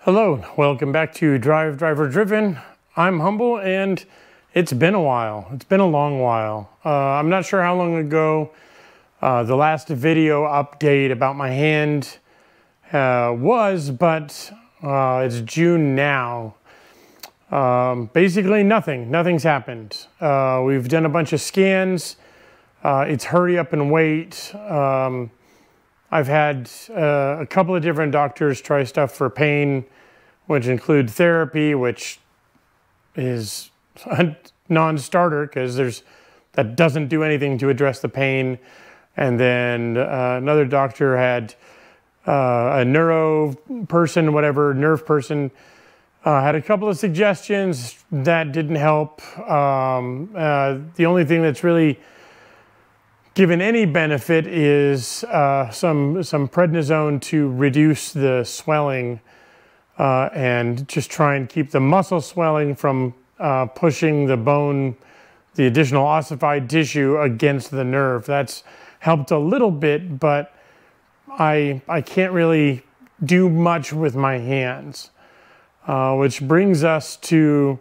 Hello, welcome back to Drive Driver Driven. I'm Humble and it's been a while. It's been a long while. I'm not sure how long ago the last video update about my hand was, but it's June now. Basically nothing's happened. We've done a bunch of scans. It's hurry up and wait. I've had a couple of different doctors try stuff for pain, which include therapy, which is a non-starter because that doesn't do anything to address the pain. And then another doctor had a nerve person, had a couple of suggestions that didn't help. The only thing that's really given any benefit is some prednisone to reduce the swelling and just try and keep the muscle swelling from pushing the bone, the additional ossified tissue against the nerve. That's helped a little bit, but I can't really do much with my hands, which brings us to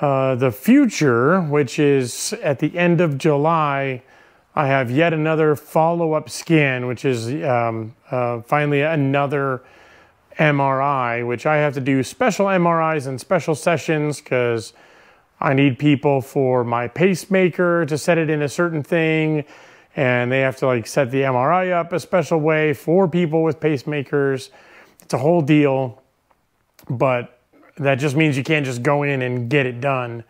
the future, which is at the end of July. I have yet another follow-up scan, which is finally another MRI, which I have to do special MRIs and special sessions because I need people for my pacemaker to set it in a certain thing, and they have to like set the MRI up a special way for people with pacemakers. It's a whole deal, but that just means you can't just go in and get it done.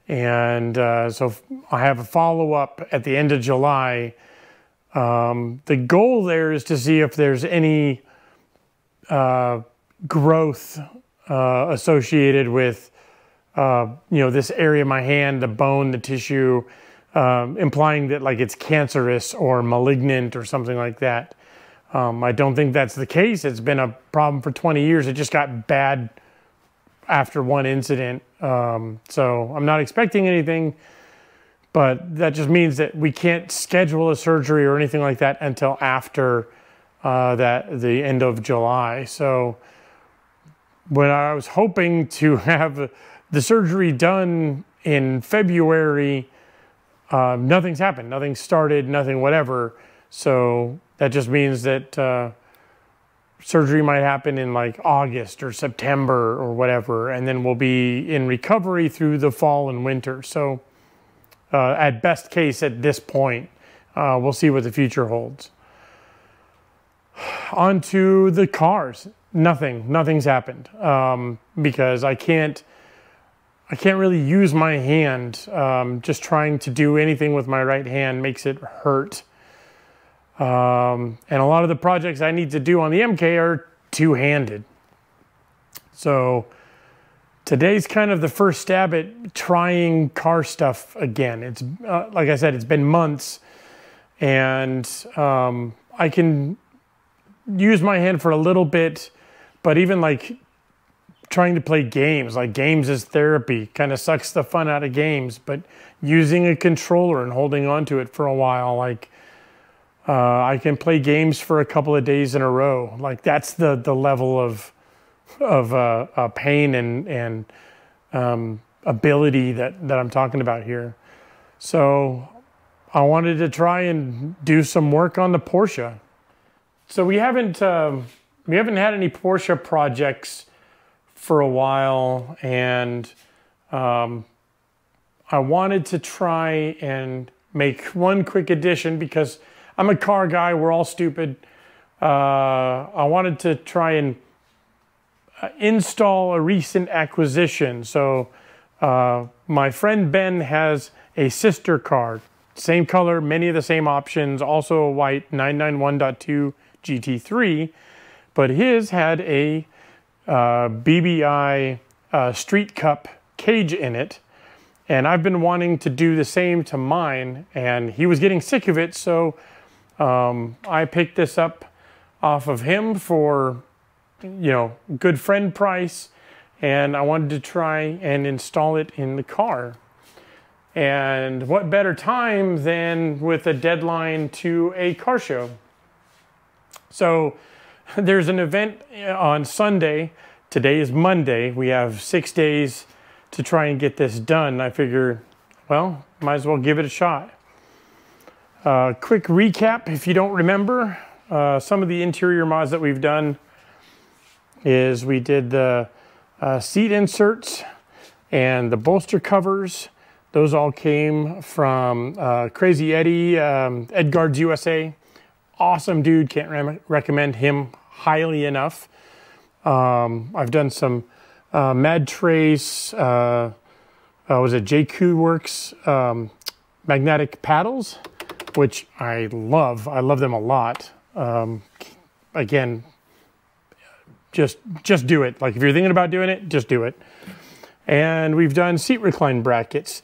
And so I have a follow-up at the end of July. The goal there is to see if there's any growth associated with, this area of my hand, the bone, the tissue, implying that like it's cancerous or malignant or something like that. I don't think that's the case. It's been a problem for 20 years. It just got bad after one incident. So I'm not expecting anything, but that just means that we can't schedule a surgery or anything like that until after the end of July. So when I was hoping to have the surgery done in February, nothing's happened, nothing started, nothing whatever. So that just means that surgery might happen in like August or September or whatever, and then we'll be in recovery through the fall and winter. So at best case at this point, we'll see what the future holds. On to the cars. Nothing's happened because I can't really use my hand. Just trying to do anything with my right hand makes it hurt. And a lot of the projects I need to do on the MK are two-handed. So today's kind of the first stab at trying car stuff again. It's like I said, it's been months, and I can use my hand for a little bit, but even like trying to play games, like games as therapy, kind of sucks the fun out of games. But using a controller and holding on to it for a while, like I can play games for a couple of days in a row. Like that's the level of pain and ability that I'm talking about here. So I wanted to try and do some work on the Porsche. So we haven't had any Porsche projects for a while, and I wanted to try and make one quick addition because I'm a car guy. We're all stupid. I wanted to try and install a recent acquisition. So my friend Ben has a sister car, same color, many of the same options, also a white 991.2 GT3, but his had a BBi Street Cup cage in it. And I've been wanting to do the same to mine, and he was getting sick of it, so I picked this up off of him for, good friend price, and I wanted to try and install it in the car. And what better time than with a deadline to a car show? So there's an event on Sunday today is Monday. We have 6 days to try and get this done. I figure, well, might as well give it a shot. Quick recap, if you don't remember, some of the interior mods that we've done is we did the seat inserts and the bolster covers. Those all came from Crazy Eddie, Edgard's USA. Awesome dude, can't recommend him highly enough. I've done some Mad Trace, was it JQ Works magnetic paddles, which I love. I love them a lot. Again, just do it. Like if you're thinking about doing it, just do it. And we've done seat recline brackets.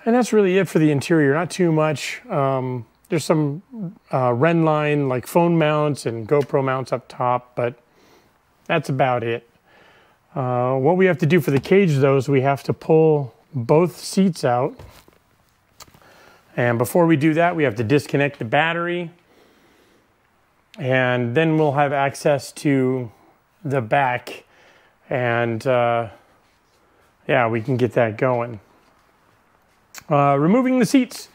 And that's really it for the interior, not too much. There's some Renline like phone mounts and GoPro mounts up top, but that's about it. What we have to do for the cage though is we have to pull both seats out. And before we do that, we have to disconnect the battery. And then we'll have access to the back. And yeah, we can get that going. Removing the seats,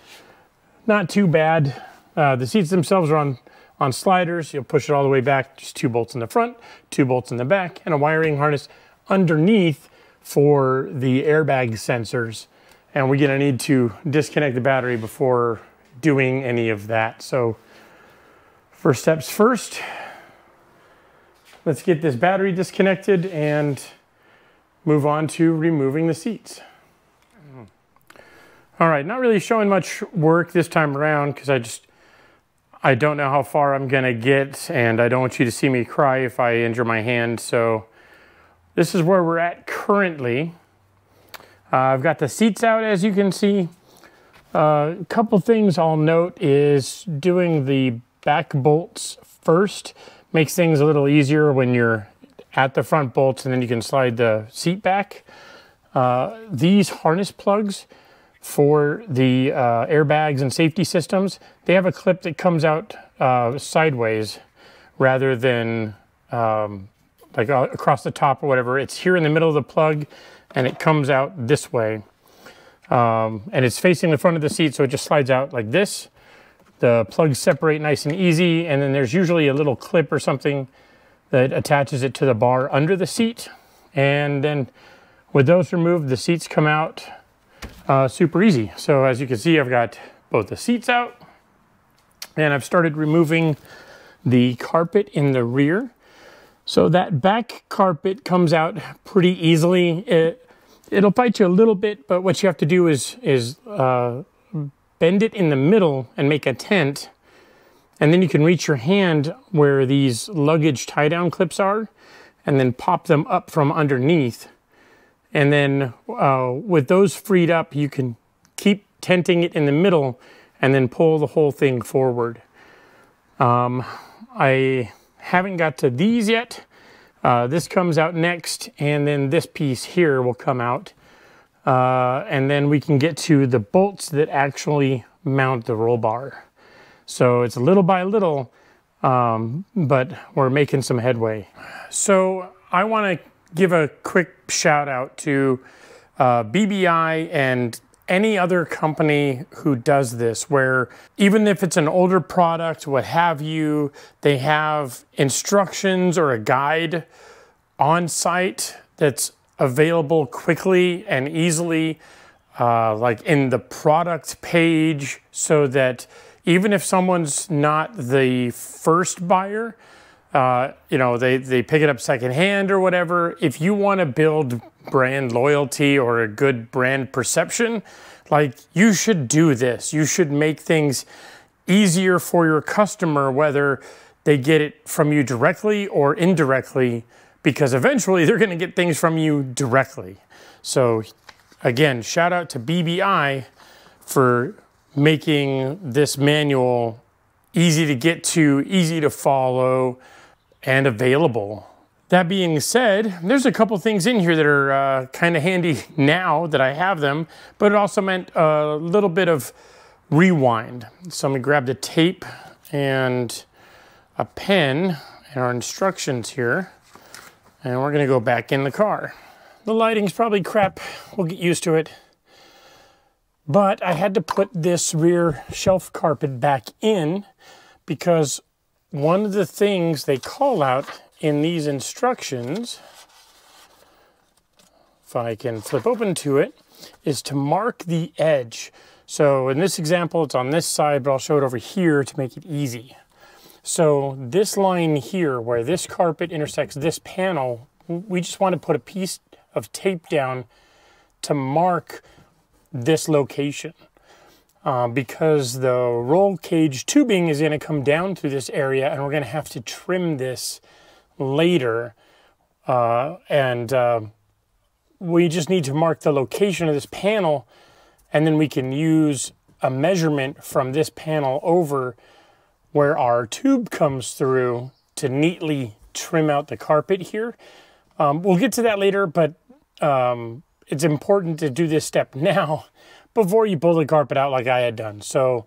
not too bad. The seats themselves are on sliders. You'll push it all the way back, just 2 bolts in the front, 2 bolts in the back, and a wiring harness underneath for the airbag sensors. And we're gonna need to disconnect the battery before doing any of that. So first steps first, let's get this battery disconnected and move on to removing the seats. All right, not really showing much work this time around because I don't know how far I'm gonna get, and I don't want you to see me cry if I injure my hand. So this is where we're at currently. I've got the seats out, as you can see. A couple things I'll note is doing the back bolts first makes things a little easier when you're at the front bolts, and then you can slide the seat back. These harness plugs for the airbags and safety systems, they have a clip that comes out sideways rather than like across the top or whatever. It's here in the middle of the plug and it comes out this way. And it's facing the front of the seat, so it just slides out like this. The plugs separate nice and easy, and then there's usually a little clip or something that attaches it to the bar under the seat. And then with those removed, the seats come out super easy. So as you can see, I've got both the seats out, and I've started removing the carpet in the rear. So that back carpet comes out pretty easily. It'll bite you a little bit, but what you have to do is bend it in the middle and make a tent, and then you can reach your hand where these luggage tie-down clips are, and then pop them up from underneath. And then with those freed up, you can keep tenting it in the middle and then pull the whole thing forward. I haven't got to these yet. This comes out next, and then this piece here will come out. And then we can get to the bolts that actually mount the roll bar. So it's little by little, but we're making some headway. So I want to give a quick shout out to BBi and any other company who does this, where even if it's an older product, what have you, they have instructions or a guide on site that's available quickly and easily, like in the product page, so that even if someone's not the first buyer, you know, they pick it up secondhand or whatever. If you want to build brand loyalty or a good brand perception, like, you should do this. You should make things easier for your customer, whether they get it from you directly or indirectly, because eventually they're going to get things from you directly. So again, shout out to BBi for making this manual easy to get to, easy to follow, and available. That being said, there's a couple things in here that are kind of handy now that I have them, but it also meant a little bit of rewind. So I'm gonna grab the tape and a pen and our instructions here. And we're gonna go back in the car. The lighting's probably crap, we'll get used to it. But I had to put this rear shelf carpet back in because one of the things they call out in these instructions, if I can flip open to it, is to mark the edge. So in this example, it's on this side, but I'll show it over here to make it easy. So this line here, where this carpet intersects this panel, we just want to put a piece of tape down to mark this location. Because the roll cage tubing is going to come down through this area, and we're going to have to trim this later. We just need to mark the location of this panel, and then we can use a measurement from this panel over where our tube comes through to neatly trim out the carpet here. We'll get to that later, but it's important to do this step now before you pull the carpet out like I had done. So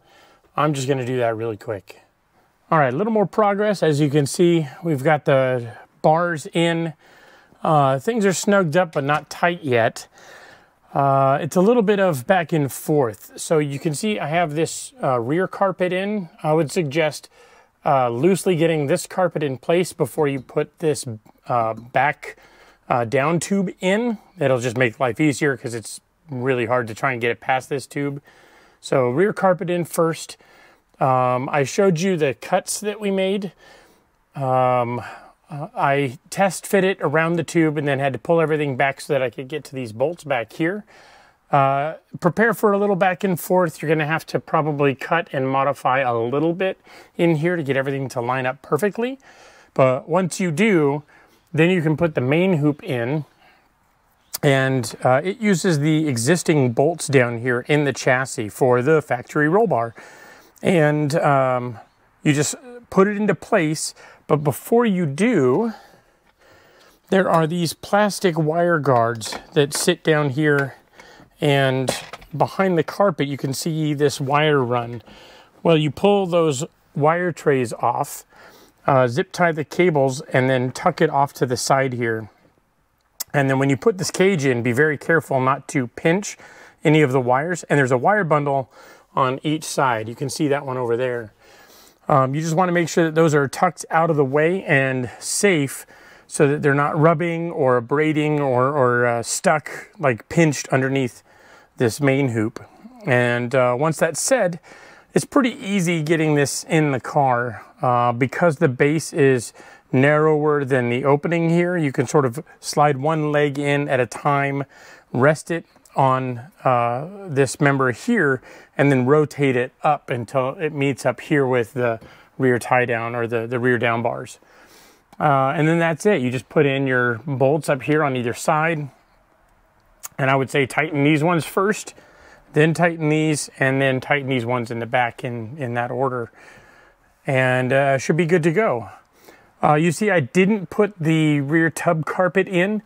I'm just gonna do that really quick. All right, a little more progress. As you can see, we've got the bars in. Things are snugged up, but not tight yet. It's a little bit of back and forth. So you can see I have this rear carpet in. I would suggest loosely getting this carpet in place before you put this back down tube in. It'll just make life easier because it's really hard to try and get it past this tube. So rear carpet in first. I showed you the cuts that we made. I test fit it around the tube and then had to pull everything back so that I could get to these bolts back here. Prepare for a little back and forth. You're going to have to probably cut and modify a little bit in here to get everything to line up perfectly. But once you do, then you can put the main hoop in, and it uses the existing bolts down here in the chassis for the factory roll bar. And you just put it into place. But before you do, there are these plastic wire guards that sit down here, and behind the carpet you can see this wire run. Well, you pull those wire trays off, zip tie the cables, and then tuck it off to the side here. And then when you put this cage in, be very careful not to pinch any of the wires. And there's a wire bundle on each side. You can see that one over there. You just want to make sure that those are tucked out of the way and safe so that they're not rubbing or abrading or stuck, like pinched underneath this main hoop. And once that's said, it's pretty easy getting this in the car. Because the base is narrower than the opening here, you can sort of slide one leg in at a time, rest it on this member here, and then rotate it up until it meets up here with the rear tie down or the rear down bars. And then that's it. You just put in your bolts up here on either side. And I would say tighten these ones first, then tighten these, and then tighten these ones in the back in that order. And should be good to go. You see I didn't put the rear tub carpet in.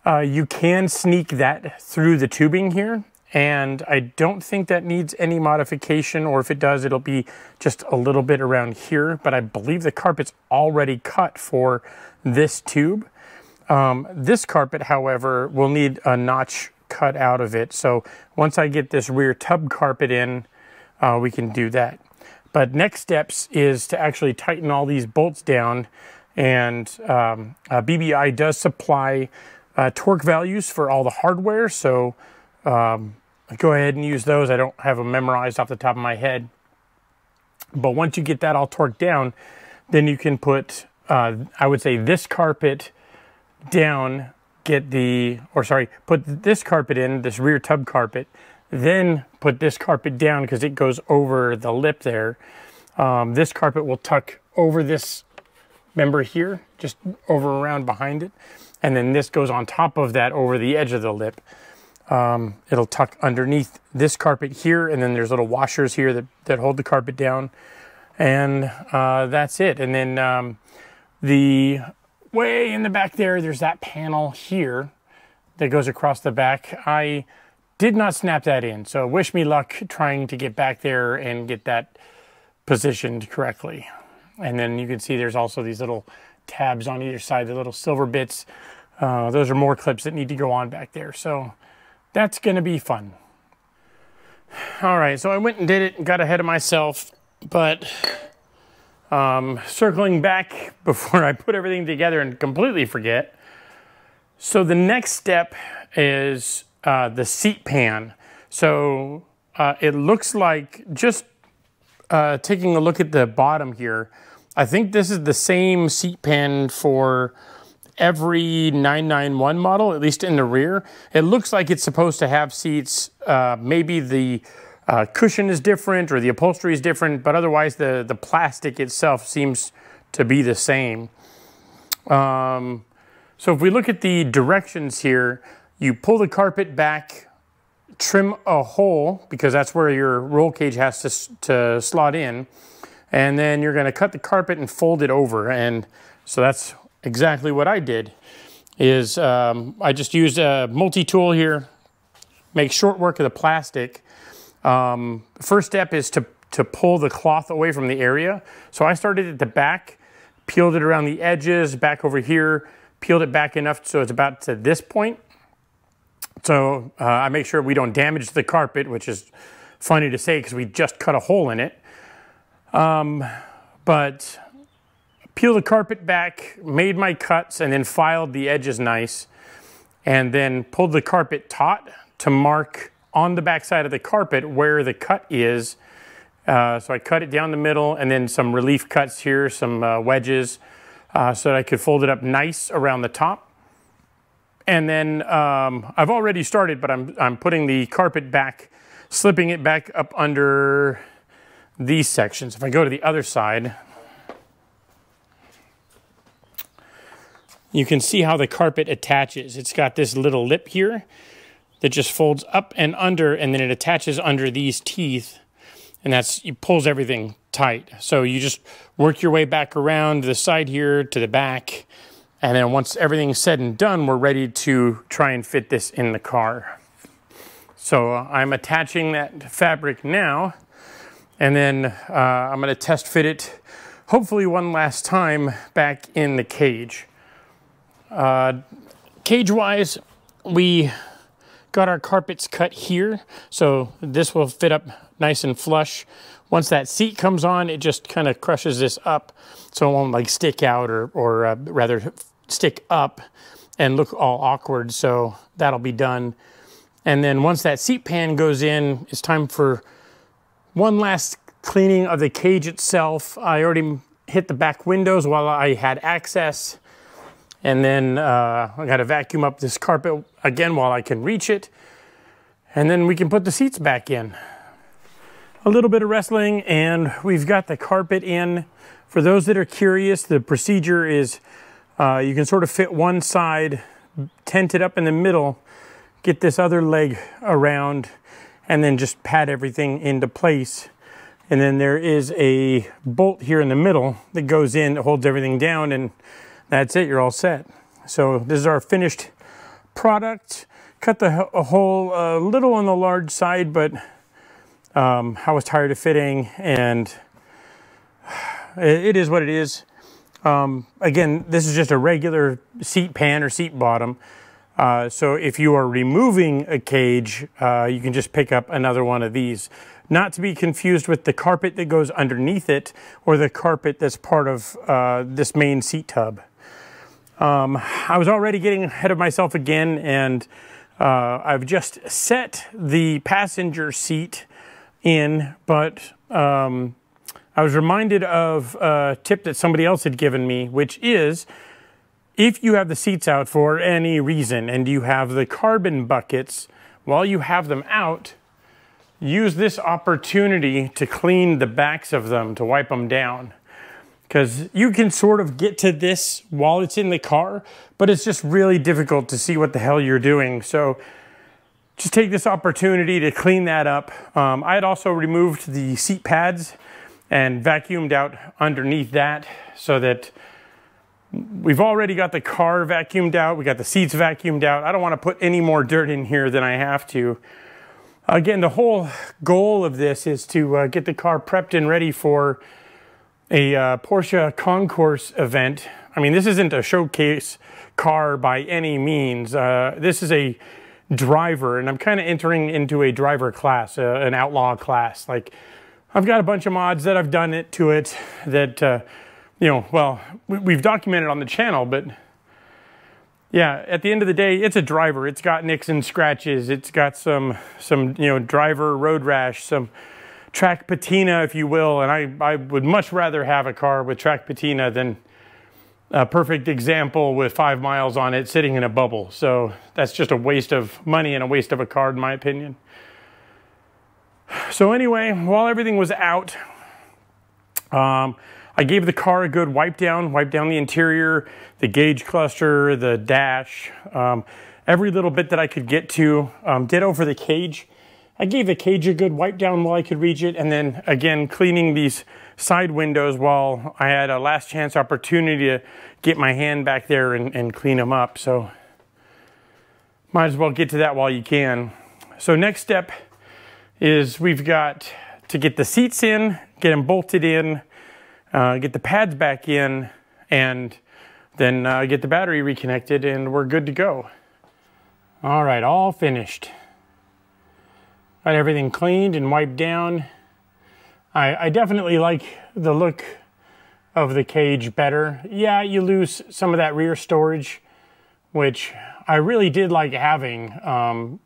You can sneak that through the tubing here, and I don't think that needs any modification, or if it does, it'll be just a little bit around here, but I believe the carpet's already cut for this tube. This carpet, however, will need a notch cut out of it, so once I get this rear tub carpet in, we can do that. But next steps is to actually tighten all these bolts down, and BBi does supply torque values for all the hardware, so go ahead and use those. I don't have them memorized off the top of my head. But once you get that all torqued down, then you can put, I would say, this carpet down, put this carpet in, this rear tub carpet, then put this carpet down because it goes over the lip there. This carpet will tuck over this member here, just over around behind it. And then this goes on top of that over the edge of the lip. It'll tuck underneath this carpet here, and then there's little washers here that hold the carpet down. And that's it. And then the way in the back there's that panel here that goes across the back. I did not snap that in, so wish me luck trying to get back there and get that positioned correctly. And then you can see there's also these little tabs on either side, the little silver bits. Those are more clips that need to go on back there. So that's going to be fun. All right, so I went and did it and got ahead of myself, but circling back before I put everything together and completely forget. So the next step is the seat pan. So it looks like, just taking a look at the bottom here, I think this is the same seat pan for every 991 model, at least in the rear. It looks like it's supposed to have seats. Maybe the cushion is different or the upholstery is different, but otherwise the plastic itself seems to be the same. So if we look at the directions here, you pull the carpet back, trim a hole, because that's where your roll cage has to slot in, and then you're going to cut the carpet and fold it over. And so that's exactly what I did. Is I just used a multi-tool here, make short work of the plastic. First step is to pull the cloth away from the area. So I started at the back, peeled it around the edges, back over here, peeled it back enough so it's about to this point. So I make sure we don't damage the carpet, which is funny to say because we just cut a hole in it. But peel the carpet back, made my cuts, and then filed the edges nice, and then pulled the carpet taut to mark on the back side of the carpet where the cut is. So I cut it down the middle, and then some relief cuts here, some wedges, so that I could fold it up nice around the top. And then I've already started, but I'm putting the carpet back, slipping it back up under these sections. If I go to the other side, you can see how the carpet attaches. It's got this little lip here that just folds up and under, and then it attaches under these teeth, and it pulls everything tight. So you just work your way back around the side here to the back, and then once everything's said and done, we're ready to try and fit this in the car. So I'm attaching that fabric now, and then I'm going to test fit it, hopefully one last time, back in the cage. Cage-wise, we got our carpets cut here, so this will fit up nice and flush. Once that seat comes on, it just kind of crushes this up, so it won't like stick out or rather stick up and look all awkward. So that'll be done. And then once that seat pan goes in, it's time for one last cleaning of the cage itself. I already hit the back windows while I had access. And then I got to vacuum up this carpet again while I can reach it. And then we can put the seats back in. A little bit of wrestling and we've got the carpet in. For those that are curious, the procedure is you can sort of fit one side, tent it up in the middle, get this other leg around, and then just pat everything into place. And then there is a bolt here in the middle that goes in, that holds everything down, and that's it, you're all set. So this is our finished product. Cut the hole a little on the large side, but I was tired of fitting, and it is what it is. Again, this is just a regular seat pan or seat bottom. So if you are removing a cage, you can just pick up another one of these. Not to be confused with the carpet that goes underneath it or the carpet that's part of this main seat tub. I was already getting ahead of myself again, and I've just set the passenger seat in, but I was reminded of a tip that somebody else had given me, which is if you have the seats out for any reason and you have the carbon buckets, while you have them out, use this opportunity to clean the backs of them, to wipe them down. Because you can sort of get to this while it's in the car, but it's just really difficult to see what the hell you're doing. So just take this opportunity to clean that up. I had also removed the seat pads and vacuumed out underneath that, so that we've already got the car vacuumed out, we got the seats vacuumed out. I don't want to put any more dirt in here than I have to. Again, the whole goal of this is to get the car prepped and ready for a Porsche Concours event I mean, this isn't a showcase car by any means. This is a driver, and I'm kind of entering into a driver class, an outlaw class. Like, I've got a bunch of mods that I've done to it that, you know, well, we've documented on the channel, but yeah, at the end of the day, it's a driver. It's got nicks and scratches. It's got some you know, driver road rash, some track patina, if you will. And I would much rather have a car with track patina than a perfect example with 5 miles on it sitting in a bubble. So that's just a waste of money and a waste of a car, in my opinion. So anyway, while everything was out, I gave the car a good wipe down the interior, the gauge cluster, the dash, every little bit that I could get to. Ditto for the cage. I gave the cage a good wipe down while I could reach it, and then again cleaning these side windows while I had a last chance opportunity to get my hand back there and clean them up. So might as well get to that while you can. So next step is we've got to get the seats in, get them bolted in, get the pads back in, and then get the battery reconnected, and we're good to go. All right, all finished. Got everything cleaned and wiped down. I definitely like the look of the cage better. Yeah, you lose some of that rear storage, which I really did like having.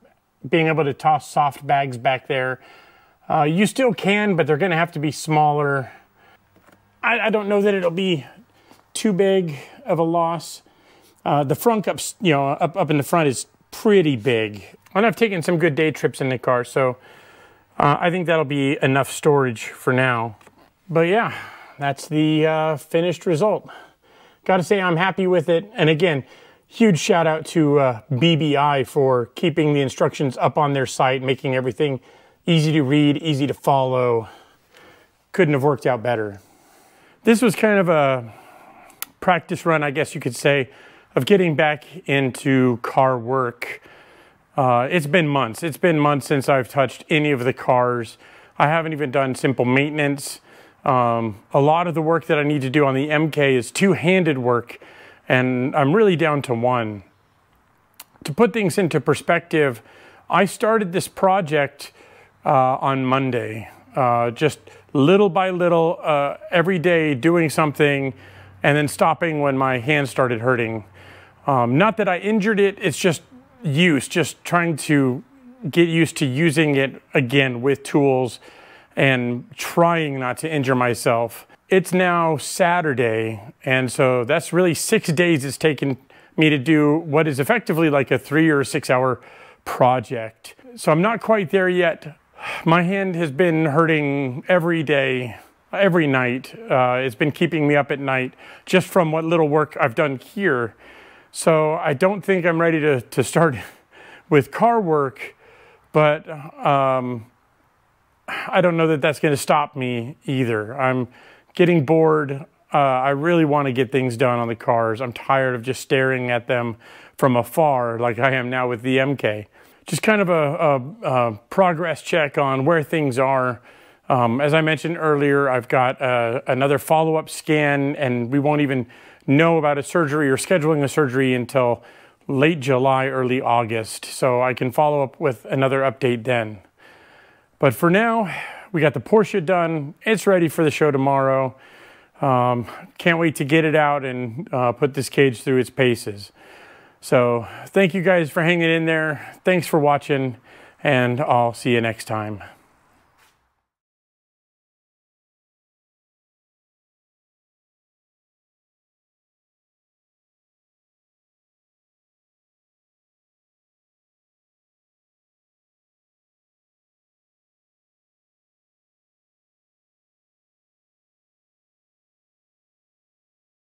Being able to toss soft bags back there. You still can, but they're gonna have to be smaller. I don't know that it'll be too big of a loss. The frunk up in the front is pretty big. And I've taken some good day trips in the car, so I think that'll be enough storage for now. But yeah, that's the finished result. Gotta say I'm happy with it. And again, huge shout out to BBi for keeping the instructions up on their site, making everything easy to read, easy to follow. Couldn't have worked out better. This was kind of a practice run, I guess you could say, of getting back into car work. It's been months. It's been months since I've touched any of the cars. I haven't even done simple maintenance. A lot of the work that I need to do on the MK is two-handed work, and I'm really down to one. To put things into perspective, I started this project on Monday, just little by little, every day doing something and then stopping when my hand started hurting. Not that I injured it, it's just just trying to get used to using it again with tools and trying not to injure myself. It's now Saturday, and so that's really 6 days it's taken me to do what is effectively like a 3 or 6 hour project. So I'm not quite there yet. My hand has been hurting every day, every night. It's been keeping me up at night just from what little work I've done here. So I don't think I'm ready to start with car work, but I don't know that that's going to stop me either. I'm getting bored. I really want to get things done on the cars. I'm tired of just staring at them from afar like I am now with the MK. Just kind of a progress check on where things are. As I mentioned earlier, I've got another follow-up scan, and we won't even know about a surgery or scheduling a surgery until late July, early August. So I can follow up with another update then. But for now, we got the Porsche done. It's ready for the show tomorrow. Can't wait to get it out and put this cage through its paces. So thank you guys for hanging in there. Thanks for watching, and I'll see you next time.